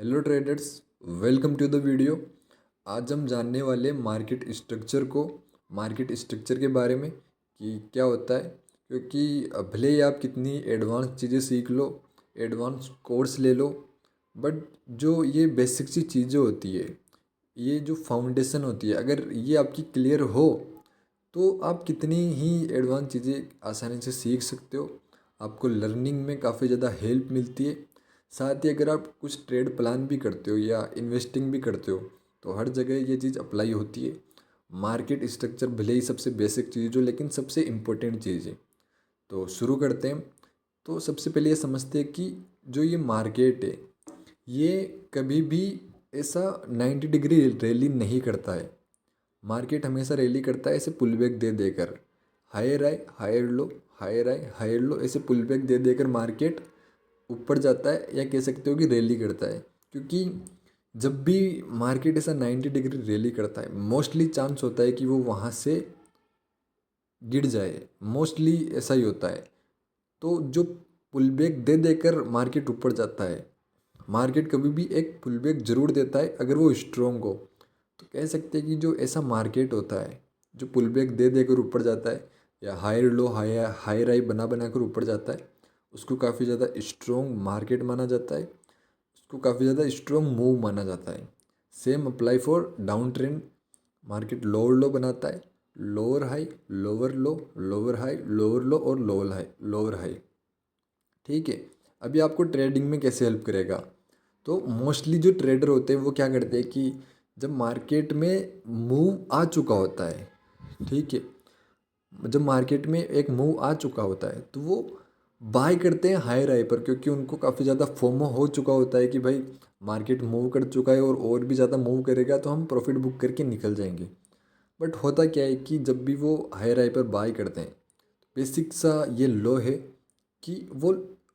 Hello traders, welcome to the video. आज हम जानने वाले मार्केट स्ट्रक्चर के बारे में कि क्या होता है। क्योंकि भले ही आप कितनी एडवांस चीज़ें सीख लो, एडवांस कोर्स ले लो, बट जो ये बेसिक सी चीज़ें होती है, ये जो फाउंडेशन होती है, अगर ये आपकी क्लियर हो तो आप कितनी ही एडवांस चीज़ें आसानी से सीख सकते हो। आपको लर्निंग में काफ़ी ज़्यादा हेल्प मिलती है। साथ ही अगर आप कुछ ट्रेड प्लान भी करते हो या इन्वेस्टिंग भी करते हो तो हर जगह ये चीज़ अप्लाई होती है। मार्केट स्ट्रक्चर भले ही सबसे बेसिक चीज़ हो, लेकिन सबसे इम्पोर्टेंट चीज़ है। तो शुरू करते हैं। तो सबसे पहले ये समझते हैं कि जो ये मार्केट है, ये कभी भी ऐसा 90 डिग्री रैली नहीं करता है। मार्केट हमेशा रैली करता है ऐसे पुल बैक दे देकर, हायर आए हायर लो, हायर आए हायर लो, ऐसे पुल बैक दे देकर मार्केट ऊपर जाता है, या कह सकते हो कि रैली करता है। क्योंकि जब भी मार्केट ऐसा 90 डिग्री रैली करता है, मोस्टली चांस होता है कि वो वहाँ से गिर जाए। मोस्टली ऐसा ही होता है। तो जो पुल बैक दे देकर मार्केट ऊपर जाता है, मार्केट कभी भी एक पुल बैक जरूर देता है अगर वो स्ट्रोंग हो। तो कह सकते हैं कि जो ऐसा मार्केट होता है जो पुल बैक दे देकर ऊपर जाता है, या हायर लो हायर हाई बना बना कर ऊपर जाता है, उसको काफ़ी ज़्यादा स्ट्रोंग मार्केट माना जाता है। उसको काफ़ी ज़्यादा स्ट्रोंग मूव माना जाता है। Same apply for down trend. Market lower लो बनाता है, lower high, lower low, lower high, lower लो और लोअर हाई, लोअर हाई। ठीक है। अभी आपको ट्रेडिंग में कैसे हेल्प करेगा? तो मोस्टली जो ट्रेडर होते हैं वो क्या करते हैं कि जब मार्केट में मूव आ चुका होता है, ठीक है, जब मार्केट में एक मूव आ चुका होता है तो वो बाय करते हैं हायर हाई पर, क्योंकि उनको काफ़ी ज़्यादा फोमो हो चुका होता है कि भाई मार्केट मूव कर चुका है और भी ज़्यादा मूव करेगा तो हम प्रॉफिट बुक करके निकल जाएंगे। बट होता क्या है कि जब भी वो हायर हाई पर बाय करते हैं, बेसिक सा ये लो है कि वो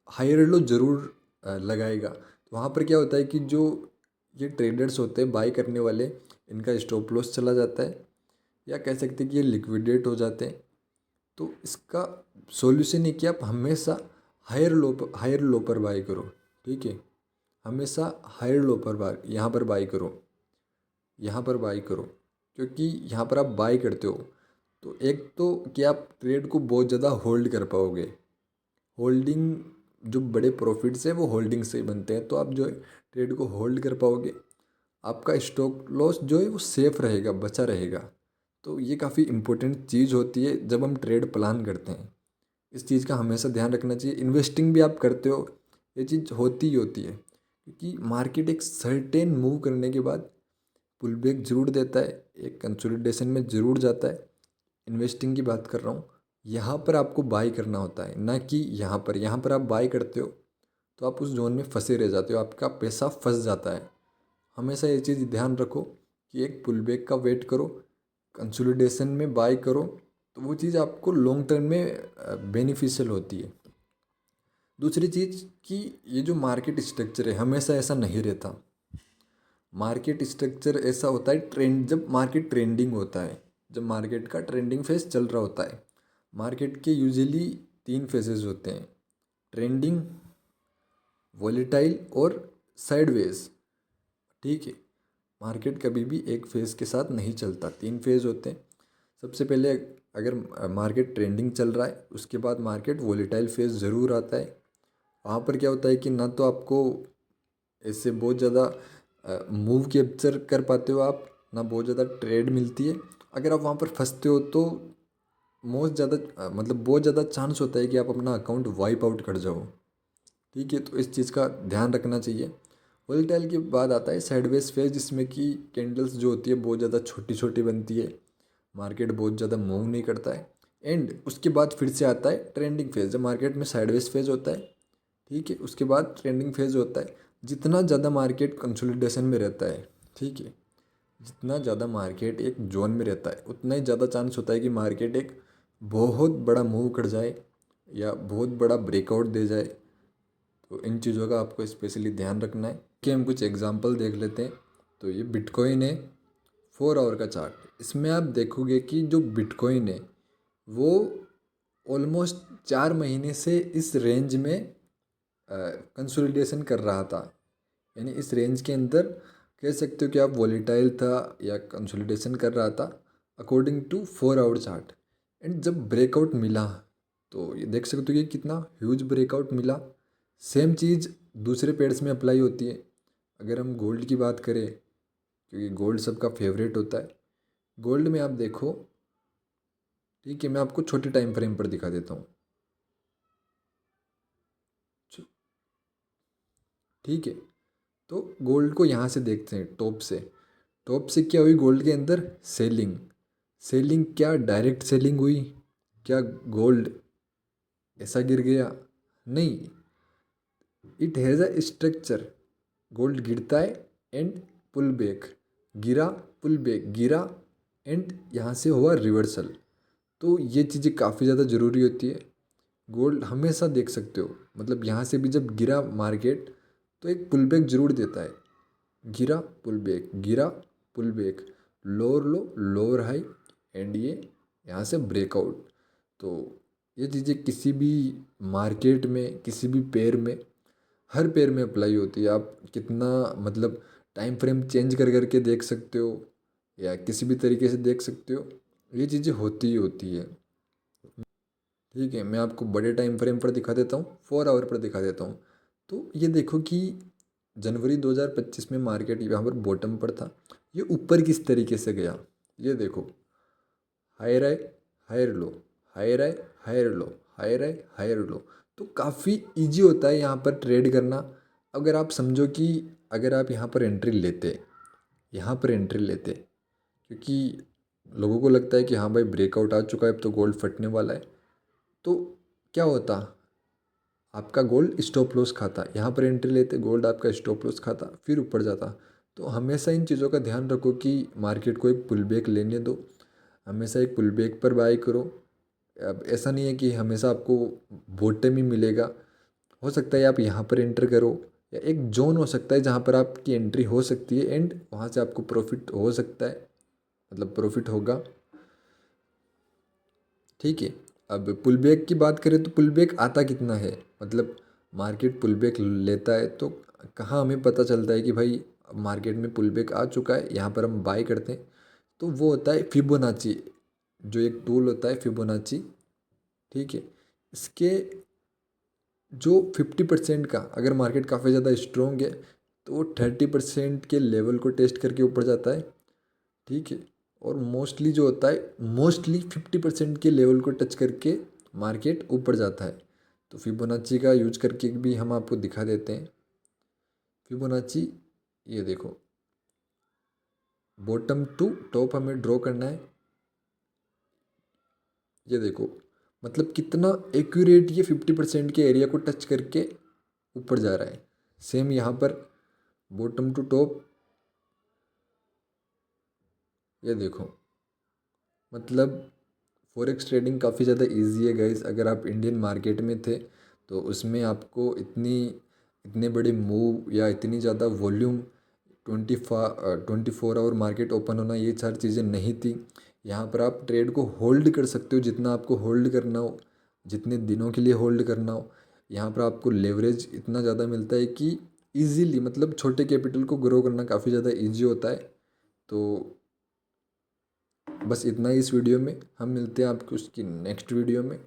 हायर लो ज़रूर लगाएगा। तो वहाँ पर क्या होता है कि जो ये ट्रेडर्स होते हैं बाय करने वाले, इनका स्टॉप लॉस चला जाता है, या कह सकते हैं कि ये लिक्विडेट हो जाते हैं। तो इसका सॉल्यूशन है कि आप हमेशा हायर लो पर बाय करो। ठीक है, हमेशा हायर लो पर बाय, यहाँ पर बाय करो, यहाँ पर बाई करो। क्योंकि यहाँ पर आप बाई करते हो तो एक तो कि आप ट्रेड को बहुत ज़्यादा होल्ड कर पाओगे। होल्डिंग, जो बड़े प्रॉफिट्स है वो होल्डिंग से ही बनते हैं, तो आप जो है ट्रेड को होल्ड कर पाओगे। आपका स्टॉप लॉस जो है वो सेफ रहेगा, बचा रहेगा। तो ये काफ़ी इंपॉर्टेंट चीज़ होती है जब हम ट्रेड प्लान करते हैं। इस चीज़ का हमेशा ध्यान रखना चाहिए। इन्वेस्टिंग भी आप करते हो, ये चीज़ होती ही होती है। क्योंकि मार्केट एक सर्टेन मूव करने के बाद पुल बैक जरूर देता है, एक कंसोलिडेशन में ज़रूर जाता है। इन्वेस्टिंग की बात कर रहा हूँ। यहाँ पर आपको बाई करना होता है, ना कि यहाँ पर आप बाई करते हो तो आप उस जोन में फंसे रह जाते हो, आपका पैसा फंस जाता है। हमेशा ये चीज़ ध्यान रखो कि एक पुल बैक का वेट करो, कंसोलिडेशन में बाई करो, तो वो चीज़ आपको लॉन्ग टर्म में बेनिफिशियल होती है। दूसरी चीज़ कि ये जो मार्केट स्ट्रक्चर है हमेशा ऐसा नहीं रहता। मार्केट स्ट्रक्चर ऐसा होता है ट्रेंड, जब मार्केट ट्रेंडिंग होता है, जब मार्केट का ट्रेंडिंग फेज चल रहा होता है। मार्केट के यूजुअली 3 फेजेस होते हैं: ट्रेंडिंग, वॉलेटाइल और साइडवेज। ठीक है, मार्केट कभी भी एक फेज़ के साथ नहीं चलता, 3 फेज़ होते हैं। सबसे पहले अगर मार्केट ट्रेंडिंग चल रहा है, उसके बाद मार्केट वॉलेटाइल फेज़ ज़रूर आता है। वहाँ पर क्या होता है कि ना तो आपको इससे बहुत ज़्यादा मूव कैप्चर कर पाते हो आप, ना बहुत ज़्यादा ट्रेड मिलती है। अगर आप वहाँ पर फंसते हो तो मोस्ट ज़्यादा मतलब बहुत ज़्यादा चांस होता है कि आप अपना अकाउंट वाइप आउट कर जाओ। ठीक है, तो इस चीज़ का ध्यान रखना चाहिए। वोलेटाइल के बाद आता है साइडवेज फेज, जिसमें कि कैंडल्स जो होती है बहुत ज़्यादा छोटी छोटी बनती है, मार्केट बहुत ज़्यादा मूव नहीं करता है। एंड उसके बाद फिर से आता है ट्रेंडिंग फेज, जब मार्केट में साइडवेज फेज होता है। ठीक है, उसके बाद ट्रेंडिंग फेज होता है। जितना ज़्यादा मार्केट कंसोलिडेशन में रहता है, ठीक है, जितना ज़्यादा मार्केट एक जोन में रहता है, उतना ही ज़्यादा चांस होता है कि मार्केट एक बहुत बड़ा मूव कर जाए या बहुत बड़ा ब्रेकआउट दे जाए। तो इन चीज़ों का आपको स्पेशली ध्यान रखना है। कि हम कुछ एग्जांपल देख लेते हैं। तो ये बिटकॉइन है, 4 आवर का चार्ट। इसमें आप देखोगे कि जो बिटकॉइन है वो ऑलमोस्ट 4 महीने से इस रेंज में कंसोलिडेशन कर रहा था। यानी इस रेंज के अंदर कह सकते हो कि आप वॉलेटाइल था या कंसोलिडेशन कर रहा था according to 4 hour chart. And जब ब्रेकआउट मिला तो ये देख सकते हो कि कितना ह्यूज ब्रेकआउट मिला। सेम चीज़ दूसरे पेयर्स में अप्लाई होती है। अगर हम गोल्ड की बात करें, क्योंकि गोल्ड सबका फेवरेट होता है, गोल्ड में आप देखो, ठीक है, मैं आपको छोटे टाइम फ्रेम पर दिखा देता हूँ। ठीक है, तो गोल्ड को यहाँ से देखते हैं, टॉप से। टॉप से क्या हुई गोल्ड के अंदर? सेलिंग। सेलिंग क्या डायरेक्ट सेलिंग हुई? क्या गोल्ड ऐसा गिर गया? नहीं, it has a structure. Gold गिरता है एंड पुल बैक, गिरा, पुल बैक, गिरा, एंड यहाँ से हुआ रिवर्सल। तो ये चीज़ें काफ़ी ज़्यादा ज़रूरी होती है। गोल्ड हमेशा देख सकते हो, मतलब यहाँ से भी जब गिरा मार्केट तो एक पुल बैक जरूर देता है। गिरा, पुल बैक, गिरा, pull back, lower low, lower high, and ये यहाँ से ब्रेकआउट। तो ये चीज़ें किसी भी मार्केट में, किसी भी पेयर में, हर पेयर में अप्लाई होती है। आप कितना मतलब टाइम फ्रेम चेंज कर करके देख सकते हो या किसी भी तरीके से देख सकते हो, ये चीज़ें होती ही होती है। ठीक है, मैं आपको बड़े टाइम फ्रेम पर दिखा देता हूँ, 4 आवर पर दिखा देता हूँ। तो ये देखो कि जनवरी 2025 में मार्केट यहाँ पर बॉटम पर था, ये ऊपर किस तरीके से गया। ये देखो, higher high, higher low, higher high, higher low, higher high, higher low. तो काफ़ी इजी होता है यहाँ पर ट्रेड करना। अगर आप समझो कि अगर आप यहाँ पर एंट्री लेते, यहाँ पर एंट्री लेते, क्योंकि लोगों को लगता है कि हाँ भाई ब्रेकआउट आ चुका है, अब तो गोल्ड फटने वाला है, तो क्या होता, आपका गोल्ड स्टॉप लॉस खाता, यहाँ पर एंट्री लेते, गोल्ड आपका स्टॉप लॉस खाता, फिर ऊपर जाता। तो हमेशा इन चीज़ों का ध्यान रखो कि मार्केट को एक पुल बैक लेने दो, हमेशा एक पुल बैक पर बाय करो। अब ऐसा नहीं है कि हमेशा आपको बॉटम ही मिलेगा। हो सकता है आप यहाँ पर एंटर करो, या एक जोन हो सकता है जहाँ पर आपकी एंट्री हो सकती है एंड वहाँ से आपको प्रॉफिट हो सकता है, मतलब प्रॉफिट होगा। ठीक है, अब पुल बैक की बात करें तो पुल बैक आता कितना है, मतलब मार्केट पुल बैक लेता है तो कहाँ हमें पता चलता है कि भाई मार्केट में पुल बैक आ चुका है, यहाँ पर हम बाय करते हैं। तो वो होता है फिबोनाची, जो एक टूल होता है फिबोनाची। ठीक है, इसके जो 50% का, अगर मार्केट काफ़ी ज़्यादा स्ट्रोंग है तो वो 30% के लेवल को टेस्ट करके ऊपर जाता है। ठीक है, और मोस्टली जो होता है, मोस्टली 50% के लेवल को टच करके मार्केट ऊपर जाता है। तो फिबोनाची का यूज करके भी हम आपको दिखा देते हैं। फिबोनाची, ये देखो, बॉटम टू टॉप हमें ड्रॉ करना है। ये देखो, मतलब कितना एक्यूरेट ये 50% के एरिया को टच करके ऊपर जा रहा है। सेम यहाँ पर बॉटम टू टॉप, ये देखो, मतलब फॉरेक्स ट्रेडिंग काफ़ी ज़्यादा इजी है गाइस। अगर आप इंडियन मार्केट में थे तो उसमें आपको इतने बड़े मूव या इतनी ज़्यादा वॉल्यूम, 24 आवर मार्केट ओपन होना, ये सारी चीज़ें नहीं थी। यहाँ पर आप ट्रेड को होल्ड कर सकते हो जितना आपको होल्ड करना हो, जितने दिनों के लिए होल्ड करना हो। यहाँ पर आपको लेवरेज इतना ज़्यादा मिलता है कि इजीली, मतलब छोटे कैपिटल को ग्रो करना काफ़ी ज़्यादा इजी होता है। तो बस इतना ही इस वीडियो में, हम मिलते हैं आपको उसकी नेक्स्ट वीडियो में।